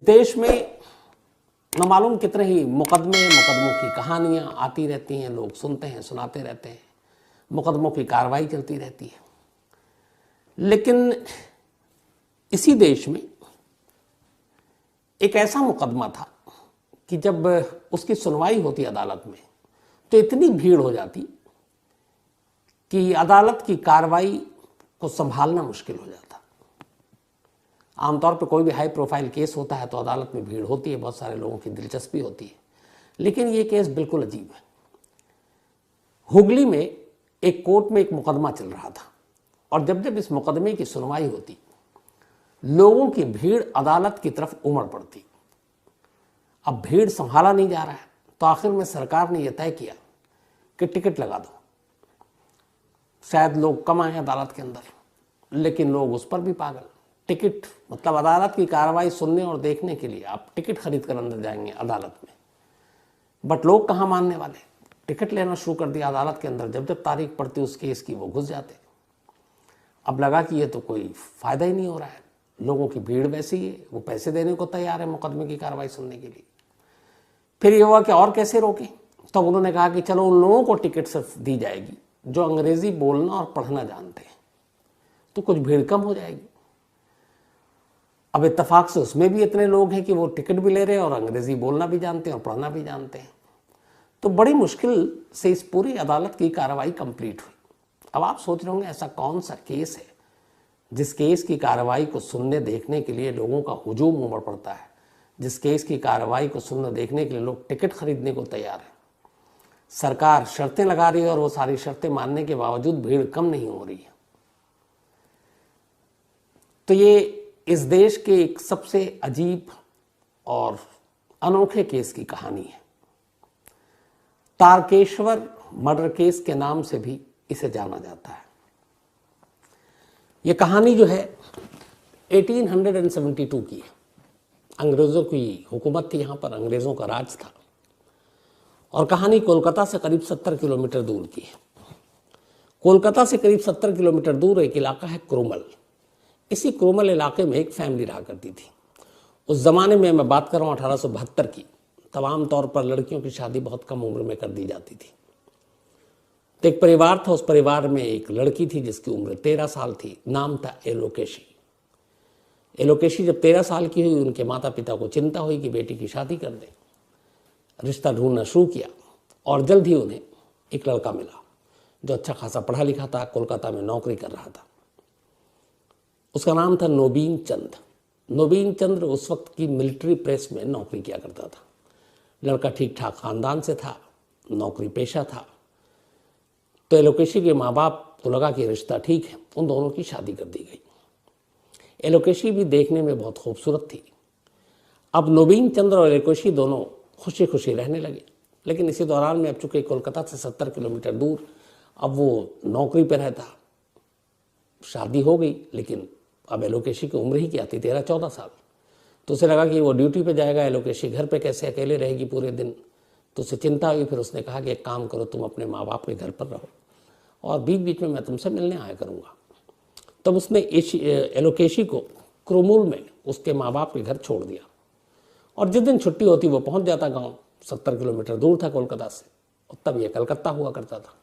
देश में न मालूम कितने ही मुकदमों की कहानियां आती रहती हैं, लोग सुनते हैं, सुनाते रहते हैं, मुकदमों की कार्रवाई चलती रहती है। लेकिन इसी देश में एक ऐसा मुकदमा था कि जब उसकी सुनवाई होती अदालत में तो इतनी भीड़ हो जाती कि अदालत की कार्रवाई को संभालना मुश्किल हो जाता। आमतौर पर कोई भी हाई प्रोफाइल केस होता है तो अदालत में भीड़ होती है, बहुत सारे लोगों की दिलचस्पी होती है, लेकिन ये केस बिल्कुल अजीब है। हुगली में एक कोर्ट में एक मुकदमा चल रहा था और जब जब इस मुकदमे की सुनवाई होती, लोगों की भीड़ अदालत की तरफ उमड़ पड़ती। अब भीड़ संभाला नहीं जा रहा है तो आखिर में सरकार ने यह तय किया कि टिकट लगा दो। शायद लोग कम आए अदालत के अंदर, लेकिन लोग उस पर भी पागल। टिकट मतलब अदालत की कार्रवाई सुनने और देखने के लिए आप टिकट खरीद कर अंदर जाएंगे अदालत में, बट लोग कहाँ मानने वाले। टिकट लेना शुरू कर दिया अदालत के अंदर। जब जब तारीख पड़ती उस केस की वो घुस जाते। अब लगा कि ये तो कोई फायदा ही नहीं हो रहा है, लोगों की भीड़ वैसी है, वो पैसे देने को तैयार है मुकदमे की कार्रवाई सुनने के लिए। फिर ये हुआ कि और कैसे रोकें, तो उन्होंने कहा कि चलो उन लोगों को टिकट सिर्फ दी जाएगी जो अंग्रेजी बोलना और पढ़ना जानते हैं, तो कुछ भीड़ कम हो जाएगी। अब इत्तेफाक से उसमें भी इतने लोग हैं कि वो टिकट भी ले रहे हैं और अंग्रेजी बोलना भी जानते हैं और पढ़ना भी जानते हैं। तो बड़ी मुश्किल से इस पूरी अदालत की कार्रवाई कंप्लीट हुई। अब आप सोच रहे होंगे ऐसा कौन सा केस है जिस केस की कार्रवाई को सुनने देखने के लिए लोगों का हुजूम उमड़ पड़ता है, जिस केस की कार्रवाई को सुनने देखने के लिए लोग टिकट खरीदने को तैयार हैं। सरकार शर्तें लगा रही है और वो सारी शर्तें मानने के बावजूद भीड़ कम नहीं हो रही है। तो ये इस देश के एक सबसे अजीब और अनोखे केस की कहानी है। तारकेश्वर मर्डर केस के नाम से भी इसे जाना जाता है। यह कहानी जो है 1872 की है। अंग्रेज़ों की हुकूमत थी, यहाँ पर अंग्रेज़ों का राज था और कहानी कोलकाता से करीब 70 किलोमीटर दूर की है। कोलकाता से करीब 70 किलोमीटर दूर एक इलाका है क्रोमल। इसी क्रोमल इलाके में एक फैमिली रहा करती थी। उस ज़माने में मैं बात कर रहा हूँ 1872 की। तब आम तौर पर लड़कियों की शादी बहुत कम उम्र में कर दी जाती थी। तो एक परिवार था, उस परिवार में एक लड़की थी जिसकी उम्र 13 साल थी। नाम था एलोकेशी। एलोकेशी जब 13 साल की हुई, उनके माता पिता को चिंता हुई कि बेटी की शादी कर दें। रिश्ता ढूंढना शुरू किया और जल्द ही उन्हें एक लड़का मिला जो अच्छा खासा पढ़ा लिखा था, कोलकाता में नौकरी कर रहा था। उसका नाम था नोबीन चंद। नोबीन चंद्र उस वक्त की मिलिट्री प्रेस में नौकरी किया करता था। लड़का ठीक ठाक ख़ानदान से था, नौकरी पेशा था। तो एलोकेशी के माँ बाप को लगा कि रिश्ता ठीक है, उन दोनों की शादी कर दी गई। एलोकेशी भी देखने में बहुत खूबसूरत थी। अब नोबीन चंद्र और एलोकेशी दोनों खुशी खुशी रहने लगे। लेकिन इसी दौरान में अब चूँकि कोलकाता से 70 किलोमीटर दूर अब वो नौकरी पर रहता, शादी हो गई, लेकिन अब एलोकेशी की उम्र ही क्या थी, 13-14 साल। तो उसे लगा कि वो ड्यूटी पे जाएगा, एलोकेशी घर पे कैसे अकेले रहेगी पूरे दिन। तो उसे चिंता हुई। फिर उसने कहा कि एक काम करो, तुम अपने माँ बाप के घर पर रहो और बीच बीच में मैं तुमसे मिलने आया करूँगा। तब उसने एलोकेशी को क्रोमूल में उसके माँ बाप के घर छोड़ दिया और जिस दिन छुट्टी होती वो पहुँच जाता गाँव। 70 किलोमीटर दूर था कोलकाता से, और तब यह कलकत्ता हुआ करता था।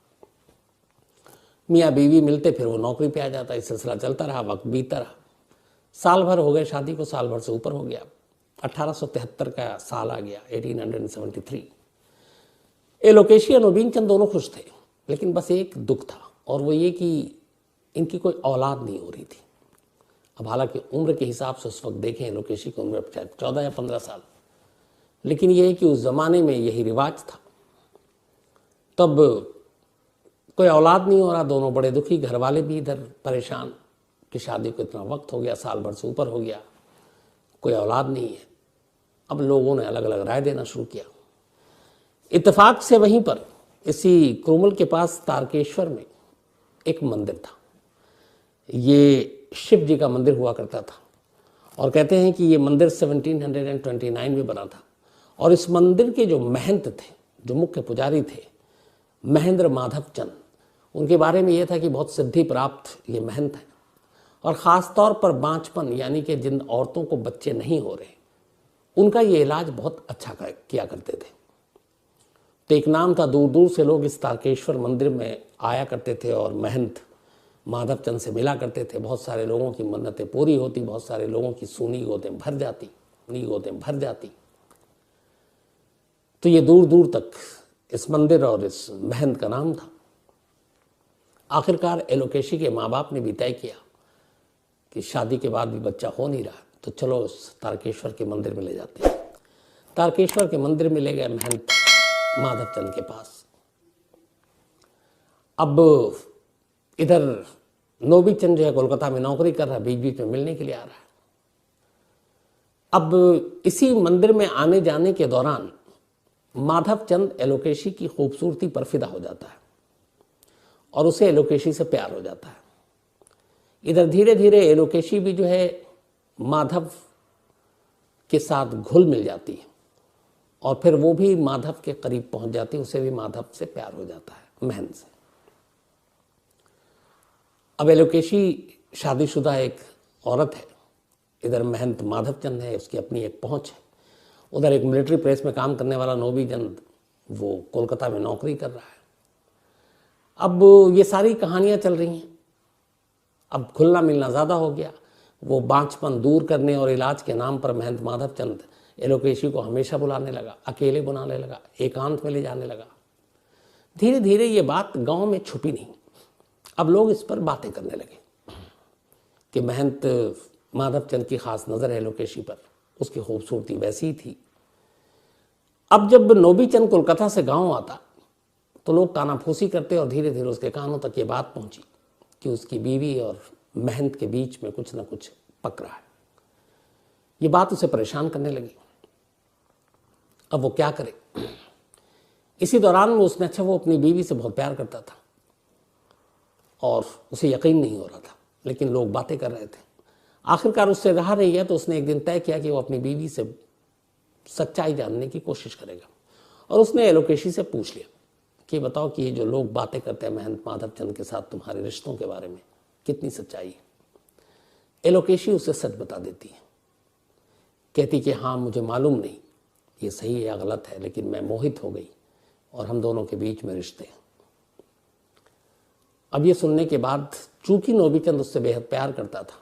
मियाँ बीवी मिलते, फिर वो नौकरी पे आ जाता। इस सिलसिला चलता रहा, वक्त बीतता रहा। साल भर हो गए शादी को, साल भर से ऊपर हो गया। 1873 का साल आ गया, 1873। एलोकेशी और नोबीन चंद दोनों खुश थे, लेकिन बस एक दुख था और वो ये कि इनकी कोई औलाद नहीं हो रही थी। अब हालांकि उम्र के हिसाब से उस वक्त देखें एलोकेशी की उम्र 14 या 15 साल, लेकिन यह है कि उस ज़माने में यही रिवाज था। तब कोई औलाद नहीं हो रहा, दोनों बड़े दुखी, घर वाले भी इधर परेशान कि शादी को इतना वक्त हो गया, साल भर से ऊपर हो गया, कोई औलाद नहीं है। अब लोगों ने अलग अलग राय देना शुरू किया। इत्तेफाक से वहीं पर इसी क्रोमल के पास तारकेश्वर में एक मंदिर था। ये शिव जी का मंदिर हुआ करता था और कहते हैं कि ये मंदिर 1729 में बना था। और इस मंदिर के जो महंत थे, जो मुख्य पुजारी थे, महेंद्र माधव चंद, उनके बारे में यह था कि बहुत सिद्धि प्राप्त ये महंत हैं और ख़ास तौर पर बांझपन यानी कि जिन औरतों को बच्चे नहीं हो रहे उनका ये इलाज बहुत अच्छा किया करते थे। तो एक नाम था, दूर दूर से लोग इस तारकेश्वर मंदिर में आया करते थे और महंत माधवचंद से मिला करते थे। बहुत सारे लोगों की मन्नतें पूरी होती, बहुत सारे लोगों की सूनी गोदें भर जाती। तो ये दूर दूर तक इस मंदिर और इस महंत का नाम था। आखिरकार एलोकेशी के माँ बाप ने भी तय किया कि शादी के बाद भी बच्चा हो नहीं रहा, तो चलो उस तारकेश्वर के मंदिर में ले जाते हैं। तारकेश्वर के मंदिर में ले गए महंत माधवचंद के पास। अब इधर नोबीचंद जो है कोलकाता में नौकरी कर रहा है, बीच बीच में मिलने के लिए आ रहा है। अब इसी मंदिर में आने जाने के दौरान माधवचंद एलोकेशी की खूबसूरती पर फिदा हो जाता है और उसे एलोकेशी से प्यार हो जाता है। इधर धीरे धीरे एलोकेशी भी जो है माधव के साथ घुल मिल जाती है और फिर वो भी माधव के करीब पहुंच जाती है, उसे भी माधव से प्यार हो जाता है, महंत से। अब एलोकेशी शादीशुदा एक औरत है, इधर महंत माधवचंद है, उसकी अपनी एक पहुंच है। उधर एक मिलिट्री प्रेस में काम करने वाला नोबीचंद वो कोलकाता में नौकरी कर रहा है। अब ये सारी कहानियां चल रही हैं। अब खुलना मिलना ज़्यादा हो गया। वो बांझपन दूर करने और इलाज के नाम पर महंत माधवचंद एलोकेशी को हमेशा बुलाने लगा, अकेले बुलाने लगा, एकांत में ले जाने लगा। धीरे धीरे ये बात गांव में छुपी नहीं। अब लोग इस पर बातें करने लगे कि महंत माधवचंद की खास नज़र है एलोकेशी पर, उसकी खूबसूरती वैसी ही थी। अब जब नोबीचंद कोलकाता से गांव आता तो लोग कानाफूसी करते और धीरे धीरे उसके कानों तक ये बात पहुंची कि उसकी बीवी और महंत के बीच में कुछ ना कुछ पक रहा है। ये बात उसे परेशान करने लगी। अब वो क्या करे। इसी दौरान में उसने वो अपनी बीवी से बहुत प्यार करता था और उसे यकीन नहीं हो रहा था, लेकिन लोग बातें कर रहे थे। आखिरकार उससे रहा नहीं गया तो उसने एक दिन तय किया कि वो अपनी बीवी से सच्चाई जानने की कोशिश करेगा और उसने एलोकेशी से पूछ लिया कि बताओ कि ये जो लोग बातें करते हैं महंत माधवचंद के साथ तुम्हारे रिश्तों के बारे में, कितनी सच्चाई है। एलोकेशी उसे सच बता देती है, कहती कि हाँ मुझे मालूम नहीं ये सही है या गलत है, लेकिन मैं मोहित हो गई और हम दोनों के बीच में रिश्ते हैं। अब ये सुनने के बाद चूंकि नोबीचंद उससे बेहद प्यार करता था,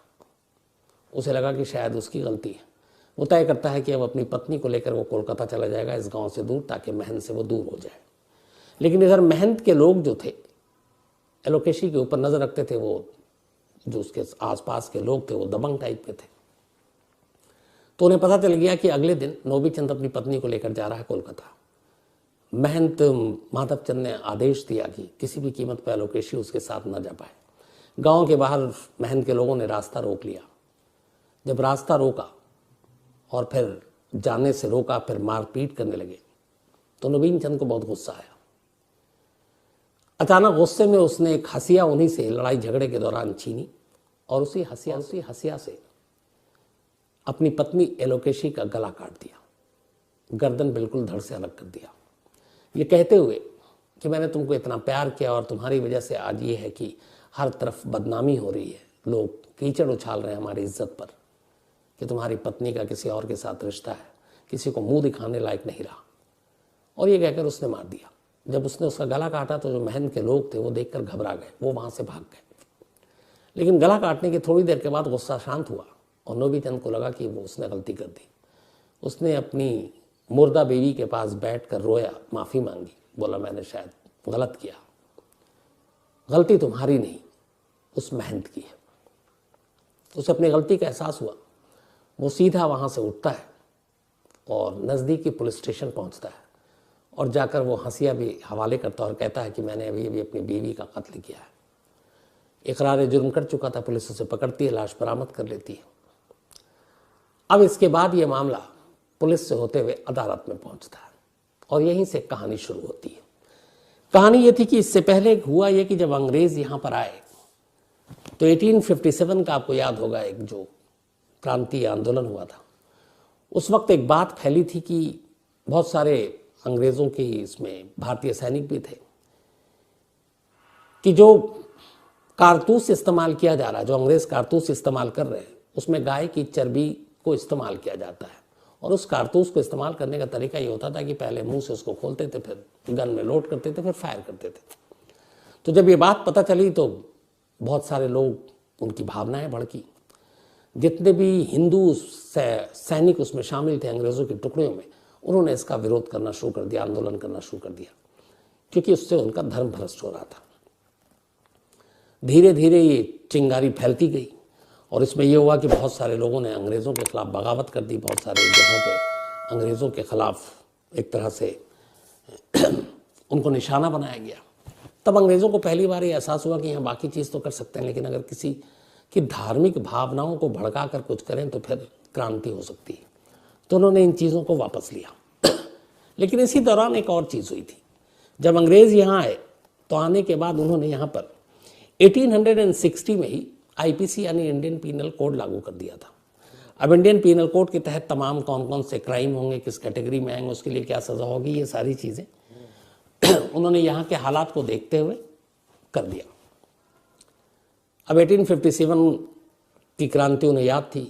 उसे लगा कि शायद उसकी गलती है। वो तय करता है कि अब अपनी पत्नी को लेकर वो कोलकाता चला जाएगा, इस गांव से दूर, ताकि महंत से वो दूर हो जाए। लेकिन इधर महंत के लोग जो थे एलोकेशी के ऊपर नज़र रखते थे, वो जो उसके आसपास के लोग थे वो दबंग टाइप के थे। तो उन्हें पता चल गया कि अगले दिन नोबीचंद अपनी पत्नी को लेकर जा रहा है कोलकाता। महंत माधवचंद ने आदेश दिया कि किसी भी कीमत पर एलोकेशी उसके साथ न जा पाए। गांव के बाहर महंत के लोगों ने रास्ता रोक लिया। जब रास्ता रोका और फिर जाने से रोका, फिर मारपीट करने लगे, तो नोबीचंद को बहुत गुस्सा आया। अचानक गुस्से में उसने एक हसिया उन्हीं से लड़ाई झगड़े के दौरान छीनी और उसी हसिया से अपनी पत्नी एलोकेशी का गला काट दिया, गर्दन बिल्कुल धड़ से अलग कर दिया, ये कहते हुए कि मैंने तुमको इतना प्यार किया और तुम्हारी वजह से आज ये है कि हर तरफ बदनामी हो रही है, लोग कीचड़ उछाल रहे हैं हमारी इज्जत पर कि तुम्हारी पत्नी का किसी और के साथ रिश्ता है, किसी को मुंह दिखाने लायक नहीं रहा। और ये कहकर उसने मार दिया। जब उसने उसका गला काटा तो जो महंत के लोग थे वो देखकर घबरा गए, वो वहाँ से भाग गए। लेकिन गला काटने की थोड़ी देर के बाद गुस्सा शांत हुआ और नोबीचंद को लगा कि वो उसने गलती कर दी। उसने अपनी मुर्दा बीवी के पास बैठकर रोया, माफ़ी मांगी, बोला मैंने शायद गलत किया, गलती तुम्हारी नहीं उस महंत की है। उसे अपनी गलती का एहसास हुआ। वो सीधा वहाँ से उठता है और नज़दीकी पुलिस स्टेशन पहुँचता है और जाकर वो हंसिया भी हवाले करता है और कहता है कि मैंने अभी अभी अपनी बीवी का कत्ल किया है। इकरार जुर्म कर चुका था। पुलिस उसे पकड़ती है, लाश बरामद कर लेती है। अब इसके बाद ये मामला पुलिस से होते हुए अदालत में पहुंचता है और यहीं से कहानी शुरू होती है। कहानी ये थी कि इससे पहले हुआ ये कि जब अंग्रेज़ यहाँ पर आए तो 1857 का आपको याद होगा एक जो क्रांति आंदोलन हुआ था, उस वक्त एक बात फैली थी कि बहुत सारे अंग्रेज़ों के इसमें भारतीय सैनिक भी थे कि जो कारतूस इस्तेमाल किया जा रहा है, जो अंग्रेज़ कारतूस इस्तेमाल कर रहे हैं, उसमें गाय की चर्बी को इस्तेमाल किया जाता है और उस कारतूस को इस्तेमाल करने का तरीका ये होता था कि पहले मुंह से उसको खोलते थे, फिर गन में लोड करते थे, फिर फायर करते थे। तो जब ये बात पता चली तो बहुत सारे लोग, उनकी भावनाएं भड़की। जितने भी हिंदू सैनिक उसमें शामिल थे अंग्रेज़ों की टुकड़ियों में, उन्होंने इसका विरोध करना शुरू कर दिया, आंदोलन करना शुरू कर दिया, क्योंकि उससे उनका धर्म भ्रष्ट हो रहा था। धीरे धीरे ये चिंगारी फैलती गई और इसमें यह हुआ कि बहुत सारे लोगों ने अंग्रेज़ों के खिलाफ बगावत कर दी। बहुत सारे जगहों पे अंग्रेज़ों के खिलाफ एक तरह से उनको निशाना बनाया गया। तब अंग्रेज़ों को पहली बार ये एहसास हुआ कि यहाँ बाकी चीज़ तो कर सकते हैं, लेकिन अगर किसी की धार्मिक भावनाओं को भड़का कर कुछ करें तो फिर क्रांति हो सकती है। तो उन्होंने इन चीज़ों को वापस लिया। लेकिन इसी दौरान एक और चीज़ हुई थी। जब अंग्रेज़ यहाँ आए तो आने के बाद उन्होंने यहाँ पर 1860 में ही आईपीसी यानी इंडियन पीनल कोड लागू कर दिया था। अब इंडियन पीनल कोड के तहत तमाम कौन कौन से क्राइम होंगे, किस कैटेगरी में आएंगे, उसके लिए क्या सज़ा होगी, ये सारी चीज़ें उन्होंने यहाँ के हालात को देखते हुए कर दिया। अब 1857 की क्रांति उन्हें याद थी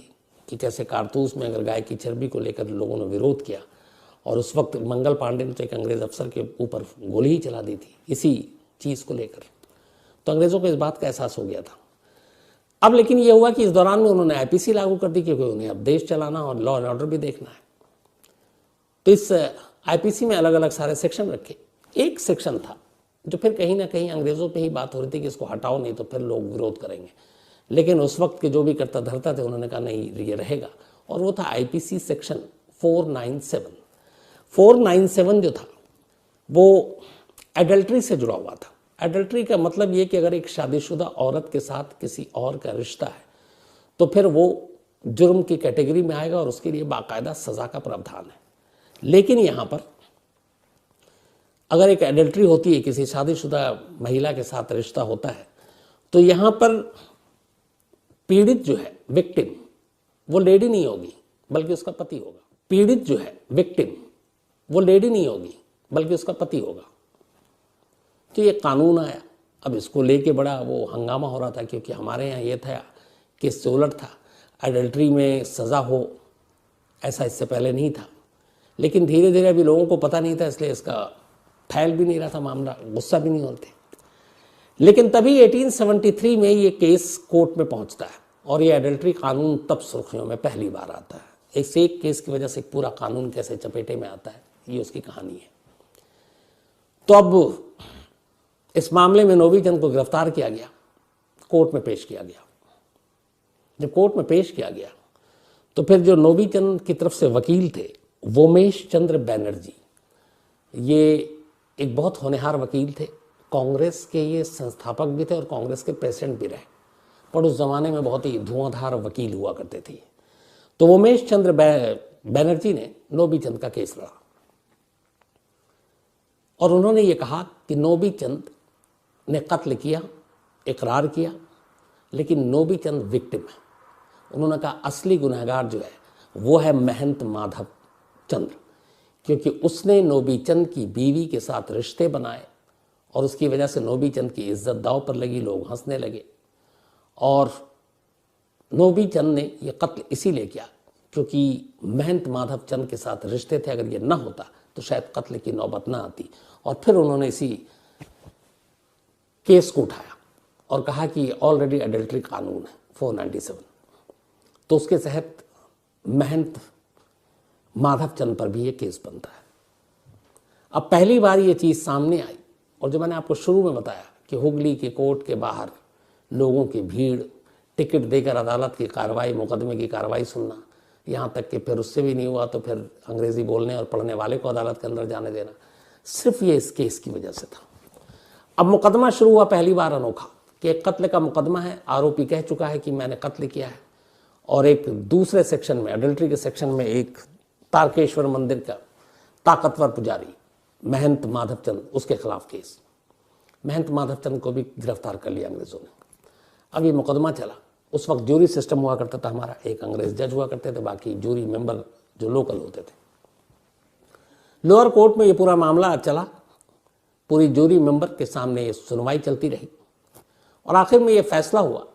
कि कैसे कारतूस में अगर गाय की चर्बी को लेकर लोगों ने विरोध किया, और उस वक्त मंगल पांडे ने तो एक अंग्रेज़ अफसर के ऊपर गोली ही चला दी थी इसी चीज़ को लेकर। तो अंग्रेज़ों को इस बात का एहसास हो गया था। अब लेकिन ये हुआ कि इस दौरान में उन्होंने आईपीसी लागू कर दी, क्योंकि उन्हें अब देश चलाना और लॉ एंड ऑर्डर भी देखना है। तो इस आईपीसी में अलग अलग सारे सेक्शन रखे। एक सेक्शन था जो फिर कहीं ना कहीं अंग्रेज़ों पे ही बात हो रही थी कि इसको हटाओ, नहीं तो फिर लोग विरोध करेंगे। लेकिन उस वक्त के जो भी करता धरता थे उन्होंने कहा नहीं, ये रहेगा, और वो था आईपीसी सेक्शन 497। 497 जो था वो एडल्ट्री से जुड़ा हुआ था। एडल्ट्री का मतलब ये कि अगर एक शादीशुदा औरत के साथ किसी और का रिश्ता है तो फिर वो जुर्म की कैटेगरी में आएगा और उसके लिए बाकायदा सज़ा का प्रावधान है। लेकिन यहाँ पर अगर एक एडल्ट्री होती है, किसी शादीशुदा महिला के साथ रिश्ता होता है, तो यहाँ पर पीड़ित जो है, विक्टिम, वो लेडी नहीं होगी बल्कि उसका पति होगा। पीड़ित जो है, विक्टिम, वो लेडी नहीं होगी बल्कि उसका पति होगा। तो ये कानून आया। अब इसको लेके बड़ा वो हंगामा हो रहा था, क्योंकि हमारे यहाँ ये था कि इससे उलट था, एडल्ट्री में सज़ा हो ऐसा इससे पहले नहीं था। लेकिन धीरे धीरे अभी लोगों को पता नहीं था, इसलिए इसका फैल भी नहीं रहा था मामला, गुस्सा भी नहीं होते। लेकिन तभी 1873 में ये केस कोर्ट में पहुंचता है और ये एडल्ट्री कानून तब सुर्खियों में पहली बार आता है। इस एक केस की वजह से पूरा कानून कैसे चपेटे में आता है, ये उसकी कहानी है। तो अब इस मामले में नोबीचंद को गिरफ्तार किया गया, कोर्ट में पेश किया गया। जब कोर्ट में पेश किया गया तो फिर जो नोबीचंद की तरफ से वकील थे, वोमेश चंद्र बैनर्जी, ये एक बहुत होनहार वकील थे। कांग्रेस के ये संस्थापक भी थे और कांग्रेस के प्रेसिडेंट भी रहे, पर उस ज़माने में बहुत ही धुआंधार वकील हुआ करते थे। तो वोमेश चंद्र बैनर्जी ने नोबीचंद का केस लड़ा और उन्होंने ये कहा कि नोबीचंद ने कत्ल किया, इकरार किया, लेकिन नोबीचंद विक्टिम है। उन्होंने कहा असली गुनहगार जो है वो है महंत माधव चंद्र, क्योंकि उसने नोबीचंद की बीवी के साथ रिश्ते बनाए और उसकी वजह से नोबीचंद की इज्जत दांव पर लगी, लोग हंसने लगे। और नोबीचंद ने यह कत्ल इसीलिए किया क्योंकि महंत माधव चंद के साथ रिश्ते थे। अगर ये ना होता तो शायद कत्ल की नौबत ना आती। और फिर उन्होंने इसी केस को उठाया और कहा कि ऑलरेडी एडल्ट्री कानून है 497, तो उसके तहत महंत माधव चंद पर भी ये केस बनता है। अब पहली बार ये चीज़ सामने आई, और जो मैंने आपको शुरू में बताया कि हुगली के कोर्ट के बाहर लोगों की भीड़, टिकट देकर अदालत की कार्रवाई, मुकदमे की कार्रवाई सुनना, यहाँ तक कि फिर उससे भी नहीं हुआ तो फिर अंग्रेज़ी बोलने और पढ़ने वाले को अदालत के अंदर जाने देना, सिर्फ ये इस केस की वजह से था। अब मुकदमा शुरू हुआ पहली बार अनोखा कि एक कत्ल का मुकदमा है, आरोपी कह चुका है कि मैंने कत्ल किया है, और एक दूसरे सेक्शन में, एडल्ट्री के सेक्शन में, एक तारकेश्वर मंदिर का ताकतवर पुजारी महंत माधवचंद, उसके खिलाफ केस। महंत माधवचंद को भी गिरफ्तार कर लिया अंग्रेज़ों ने। अब ये मुकदमा चला। उस वक्त जूरी सिस्टम हुआ करता था हमारा, एक अंग्रेज जज हुआ करते थे, बाकी जूरी मेंबर जो लोकल होते थे। लोअर कोर्ट में ये पूरा मामला चला, पूरी जूरी मेंबर के सामने ये सुनवाई चलती रही, और आखिर में ये फैसला हुआ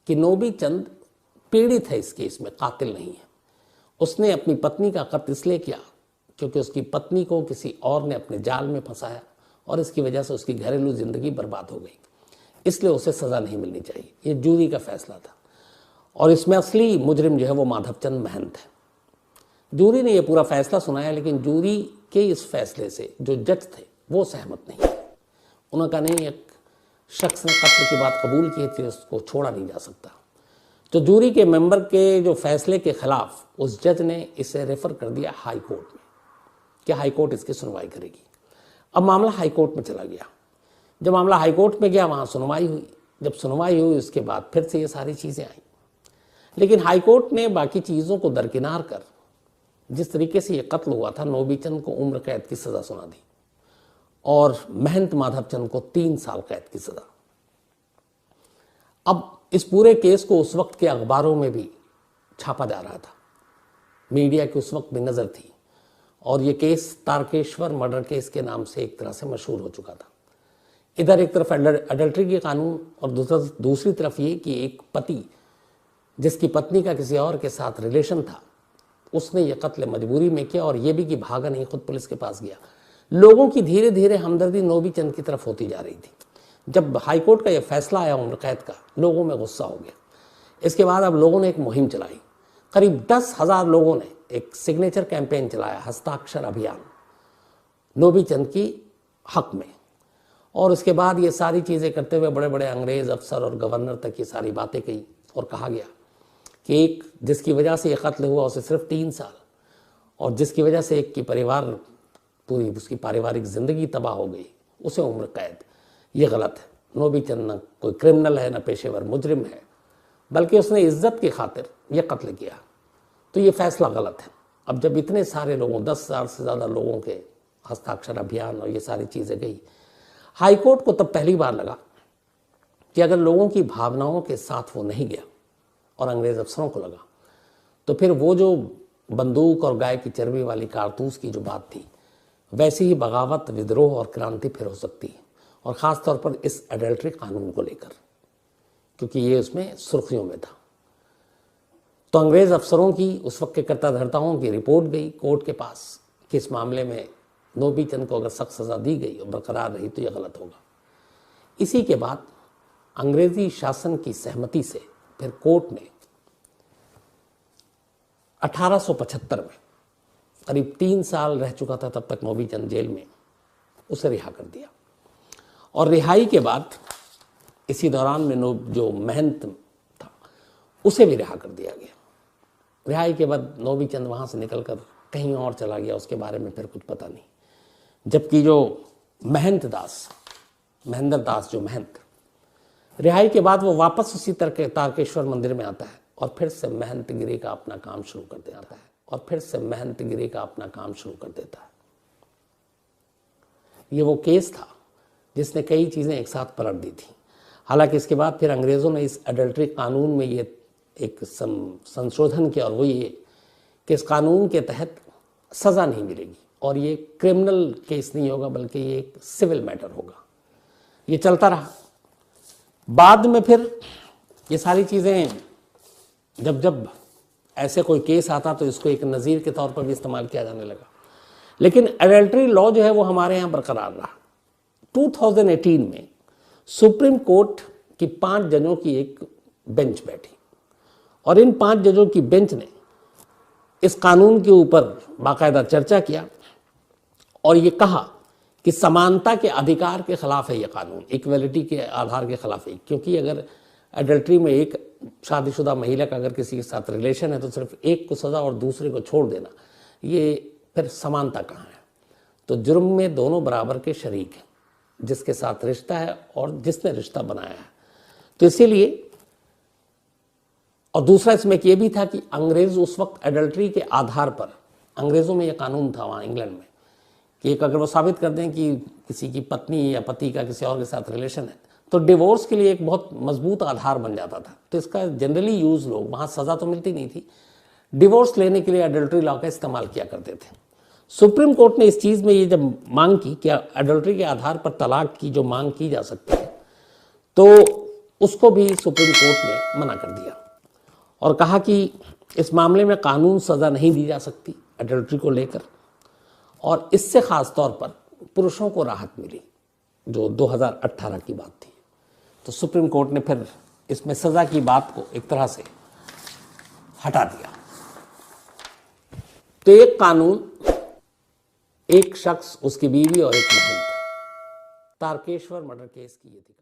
कि नोबीचंद पीड़ित है इस केस में, कातिल नहीं है। उसने अपनी पत्नी का कत्ल इसलिए किया क्योंकि उसकी पत्नी को किसी और ने अपने जाल में फंसाया और इसकी वजह से उसकी घरेलू जिंदगी बर्बाद हो गई, इसलिए उसे सज़ा नहीं मिलनी चाहिए। ये जूरी का फैसला था और इसमें असली मुजरिम जो है वो माधवचंद महंत है। जूरी ने यह पूरा फैसला सुनाया, लेकिन जूरी के इस फैसले से जो जज थे वो सहमत नहीं। उन्होंने कहा नहीं, एक शख्स ने कत्ल की बात कबूल की थी, उसको छोड़ा नहीं जा सकता। तो जूरी के मेंबर के जो फैसले के खिलाफ उस जज ने इसे रेफर कर दिया हाई कोर्ट में कि हाई कोर्ट इसकी सुनवाई करेगी। अब मामला हाई कोर्ट में चला गया। जब मामला हाई कोर्ट में गया, वहाँ सुनवाई हुई। जब सुनवाई हुई उसके बाद फिर से ये सारी चीज़ें आई, लेकिन हाई कोर्ट ने बाकी चीज़ों को दरकिनार कर जिस तरीके से ये कत्ल हुआ था, नोबीचंद को उम्र कैद की सज़ा सुना दी और महंत माधवचंद को 3 साल कैद की सज़ा। अब इस पूरे केस को उस वक्त के अखबारों में भी छापा जा रहा था, मीडिया की उस वक्त भी नज़र थी और ये केस तारकेश्वर मर्डर केस के नाम से एक तरह से मशहूर हो चुका था। इधर एक तरफ अडल्ट्री के कानून और दूसरी तरफ ये कि एक पति जिसकी पत्नी का किसी और के साथ रिलेशन था, उसने ये कत्ल मजबूरी में किया और ये भी कि भागा नहीं, खुद पुलिस के पास गया। लोगों की धीरे धीरे हमदर्दी नोबीचंद की तरफ होती जा रही थी। जब हाईकोर्ट का यह फैसला आया उम्र कैद का, लोगों में गुस्सा हो गया। इसके बाद अब लोगों ने एक मुहिम चलाई। करीब 10,000 लोगों ने एक सिग्नेचर कैंपेन चलाया, हस्ताक्षर अभियान, नोबीचंद की हक में। और उसके बाद ये सारी चीज़ें करते हुए बड़े बड़े अंग्रेज़ अफसर और गवर्नर तक ये सारी बातें कही और कहा गया कि एक जिसकी वजह से ये कत्ल हुआ उसे सिर्फ 3 साल, और जिसकी वजह से एक की परिवार पूरी उसकी पारिवारिक ज़िंदगी तबाह हो गई, उसे उम्र कैद। ये गलत है। नोबीचंद न कोई क्रिमिनल है, न पेशेवर मुजरिम है, बल्कि उसने इज्जत की खातिर यह कत्ल किया। तो ये फैसला गलत है। अब जब इतने सारे लोगों, 10,000 से ज़्यादा लोगों के हस्ताक्षर अभियान और ये सारी चीज़ें गई, हाईकोर्ट को तब पहली बार लगा कि अगर लोगों की भावनाओं के साथ वो नहीं गया और अंग्रेज़ अफसरों को लगा, तो फिर वो जो बंदूक और गाय की चर्बी वाली कारतूस की जो बात थी, वैसी ही बगावत, विद्रोह और क्रांति फिर हो सकती है, और ख़ास तौर पर इस एडल्ट्री कानून को लेकर, क्योंकि ये उसमें सुर्खियों में था। तो अंग्रेज़ अफसरों की, उस वक्त के कर्ता धर्ताओं की रिपोर्ट गई कोर्ट के पास कि इस मामले में नोबीचंद को अगर सख्त सज़ा दी गई और बरकरार रही तो यह गलत होगा। इसी के बाद अंग्रेज़ी शासन की सहमति से फिर कोर्ट ने 1875 में, करीब 3 साल रह चुका था तब तक नोबीचंद जेल में, उसे रिहा कर दिया। और रिहाई के बाद इसी दौरान में जो महंत था उसे भी रिहा कर दिया गया। रिहाई के बाद नोबीचंद वहाँ से निकलकर कहीं और चला गया, उसके बारे में फिर कुछ पता नहीं। जबकि जो महेंद्र दास जो महंत, रिहाई के बाद वो वापस उसी तारकेश्वर मंदिर में आता है और फिर से महंतगिरी का अपना काम शुरू कर देता है। ये वो केस था जिसने कई चीज़ें एक साथ पलट दी थी। हालांकि इसके बाद फिर अंग्रेज़ों ने इस एडल्ट्री कानून में ये एक संशोधन किया, और वो ये कि इस कानून के तहत सज़ा नहीं मिलेगी और ये क्रिमिनल केस नहीं होगा, बल्कि ये एक सिविल मैटर होगा। ये चलता रहा। बाद में फिर ये सारी चीज़ें जब ऐसे कोई केस आता तो इसको एक नज़ीर के तौर पर भी इस्तेमाल किया जाने लगा। लेकिन एडल्ट्री लॉ जो है वो हमारे यहाँ बरकरार रहा। 2018 में सुप्रीम कोर्ट की 5 जजों की एक बेंच बैठी और इन 5 जजों की बेंच ने इस कानून के ऊपर बाकायदा चर्चा किया और ये कहा कि समानता के अधिकार के खिलाफ है ये कानून, इक्वलिटी के आधार के खिलाफ है। क्योंकि अगर एडल्ट्री में एक शादीशुदा महिला का अगर किसी के साथ रिलेशन है तो सिर्फ एक को सज़ा और दूसरे को छोड़ देना, ये फिर समानता कहाँ है। तो जुर्म में दोनों बराबर के शरीक हैं, जिसके साथ रिश्ता है और जिसने रिश्ता बनाया है। तो इसीलिए, और दूसरा इसमें ये भी था कि अंग्रेज़ उस वक्त एडल्ट्री के आधार पर, अंग्रेज़ों में ये कानून था वहाँ इंग्लैंड में कि एक अगर वो साबित कर दें कि किसी की पत्नी या पति का किसी और के साथ रिलेशन है तो डिवोर्स के लिए एक बहुत मजबूत आधार बन जाता था। तो इसका जनरली यूज़ लोग, वहाँ सज़ा तो मिलती नहीं थी, डिवोर्स लेने के लिए एडल्ट्री लॉ का इस्तेमाल किया करते थे। सुप्रीम कोर्ट ने इस चीज़ में ये जब मांग की कि एडल्ट्री के आधार पर तलाक की जो मांग की जा सकती है, तो उसको भी सुप्रीम कोर्ट ने मना कर दिया और कहा कि इस मामले में कानून सज़ा नहीं दी जा सकती एडल्ट्री को लेकर, और इससे ख़ास तौर पर पुरुषों को राहत मिली, जो 2018 की बात थी। तो सुप्रीम कोर्ट ने फिर इसमें सज़ा की बात को एक तरह से हटा दिया। तो एक कानून, एक शख्स, उसकी बीवी और एक महंत, तारकेश्वर मर्डर केस की ये थी।